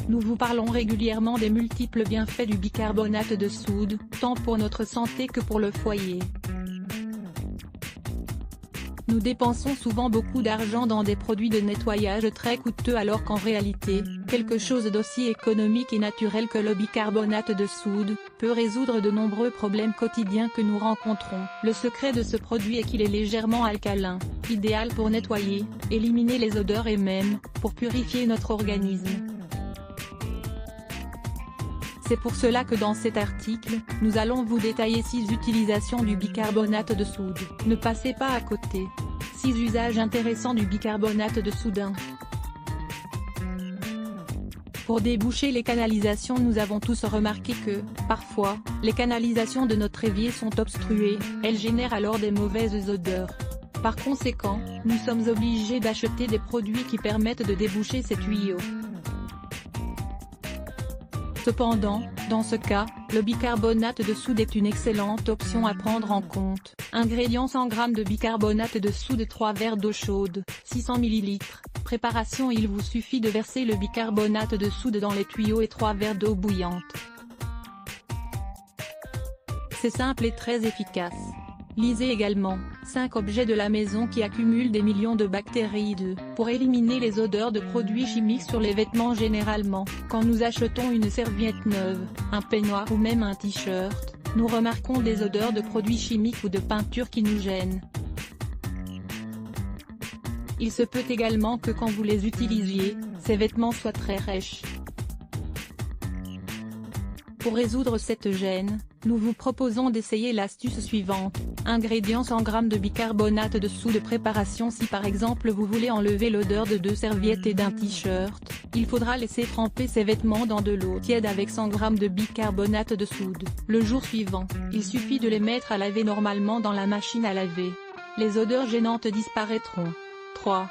nous vous parlons régulièrement des multiples bienfaits du bicarbonate de soude, tant pour notre santé que pour le foyer. Nous dépensons souvent beaucoup d'argent dans des produits de nettoyage très coûteux alors qu'en réalité, quelque chose d'aussi économique et naturel que le bicarbonate de soude, peut résoudre de nombreux problèmes quotidiens que nous rencontrons. Le secret de ce produit est qu'il est légèrement alcalin, idéal pour nettoyer, éliminer les odeurs et même, pour purifier notre organisme. C'est pour cela que dans cet article, nous allons vous détailler 6 utilisations du bicarbonate de soude. Ne passez pas à côté. 6 usages intéressants du bicarbonate de soude. Pour déboucher les canalisations, nous avons tous remarqué que, parfois, les canalisations de notre évier sont obstruées, elles génèrent alors des mauvaises odeurs. Par conséquent, nous sommes obligés d'acheter des produits qui permettent de déboucher ces tuyaux. Cependant, dans ce cas, le bicarbonate de soude est une excellente option à prendre en compte. Ingrédients: 100 g de bicarbonate de soude, 3 verres d'eau chaude, 600 ml. Préparation: il vous suffit de verser le bicarbonate de soude dans les tuyaux et 3 verres d'eau bouillante. C'est simple et très efficace. Lisez également 5 objets de la maison qui accumulent des millions de bactéries. Pour éliminer les odeurs de produits chimiques sur les vêtements. Généralement, quand nous achetons une serviette neuve, un peignoir ou même un t-shirt, nous remarquons des odeurs de produits chimiques ou de peinture qui nous gênent. Il se peut également que quand vous les utilisiez, ces vêtements soient très rêches. Pour résoudre cette gêne, nous vous proposons d'essayer l'astuce suivante. Ingrédients: 100 g de bicarbonate de soude. Préparation: si par exemple vous voulez enlever l'odeur de 2 serviettes et d'un t-shirt, il faudra laisser tremper ces vêtements dans de l'eau tiède avec 100 g de bicarbonate de soude. Le jour suivant, il suffit de les mettre à laver normalement dans la machine à laver. Les odeurs gênantes disparaîtront. 3.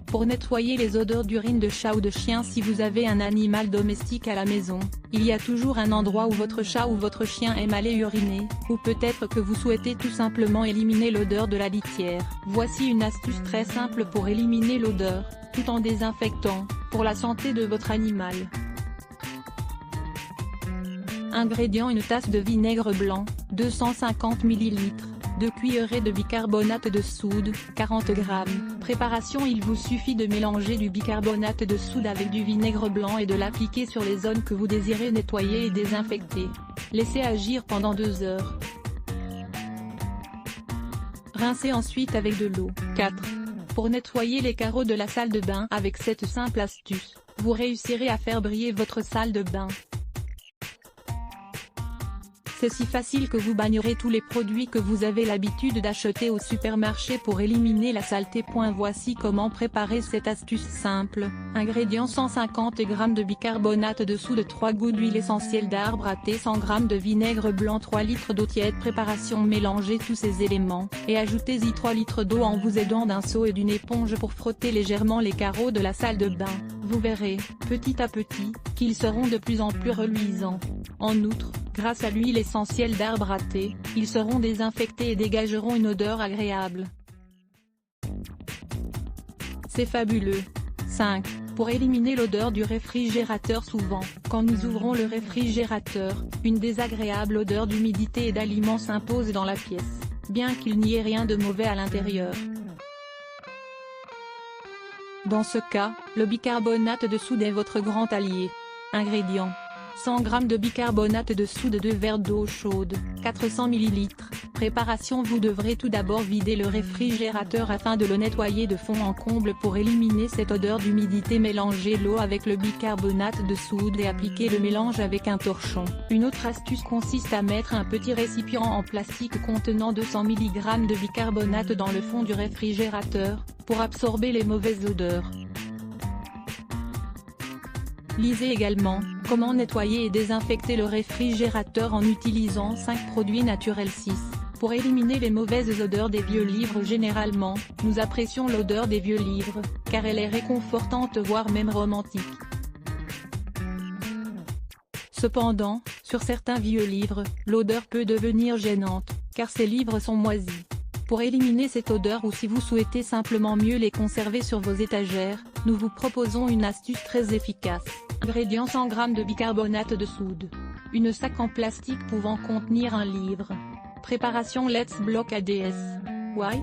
Pour nettoyer les odeurs d'urine de chat ou de chien. Si vous avez un animal domestique à la maison, il y a toujours un endroit où votre chat ou votre chien aime aller uriner, ou peut-être que vous souhaitez tout simplement éliminer l'odeur de la litière. Voici une astuce très simple pour éliminer l'odeur, tout en désinfectant, pour la santé de votre animal. Ingrédients: une tasse de vinaigre blanc, 250 ml. 2 cuillerées de bicarbonate de soude, 40 g. Préparation: il vous suffit de mélanger du bicarbonate de soude avec du vinaigre blanc et de l'appliquer sur les zones que vous désirez nettoyer et désinfecter. Laissez agir pendant 2 heures. Rincez ensuite avec de l'eau. 4. Pour nettoyer les carreaux de la salle de bain. Avec cette simple astuce, vous réussirez à faire briller votre salle de bain. C'est si facile que vous bagnerez tous les produits que vous avez l'habitude d'acheter au supermarché pour éliminer la saleté. Voici comment préparer cette astuce simple. Ingrédients: 150 g de bicarbonate de soude, 3 gouttes d'huile essentielle d'arbre à thé, 100 g de vinaigre blanc, 3 litres d'eau tiède. Préparation: mélangez tous ces éléments, et ajoutez-y 3 litres d'eau en vous aidant d'un seau et d'une éponge pour frotter légèrement les carreaux de la salle de bain. Vous verrez, petit à petit, qu'ils seront de plus en plus reluisants. En outre, grâce à l'huile essentielle d'arbre à thé, ils seront désinfectés et dégageront une odeur agréable. C'est fabuleux. 5. Pour éliminer l'odeur du réfrigérateur. Souvent, quand nous ouvrons le réfrigérateur, une désagréable odeur d'humidité et d'aliments s'impose dans la pièce, bien qu'il n'y ait rien de mauvais à l'intérieur. Dans ce cas, le bicarbonate de soude est votre grand allié. Ingrédients: 100 g de bicarbonate de soude, 2 verres d'eau chaude, 400 ml. Préparation: vous devrez tout d'abord vider le réfrigérateur afin de le nettoyer de fond en comble pour éliminer cette odeur d'humidité. Mélangez l'eau avec le bicarbonate de soude et appliquez le mélange avec un torchon. Une autre astuce consiste à mettre un petit récipient en plastique contenant 200 mg de bicarbonate dans le fond du réfrigérateur, pour absorber les mauvaises odeurs. Lisez également comment nettoyer et désinfecter le réfrigérateur en utilisant 5 produits naturels. 6. Pour éliminer les mauvaises odeurs des vieux livres. Généralement, nous apprécions l'odeur des vieux livres, car elle est réconfortante voire même romantique. Cependant, sur certains vieux livres, l'odeur peut devenir gênante, car ces livres sont moisis. Pour éliminer cette odeur ou si vous souhaitez simplement mieux les conserver sur vos étagères, nous vous proposons une astuce très efficace. Ingrédients: 100 g de bicarbonate de soude. Une sac en plastique pouvant contenir un livre. Préparation: Let's Block ADS. Why?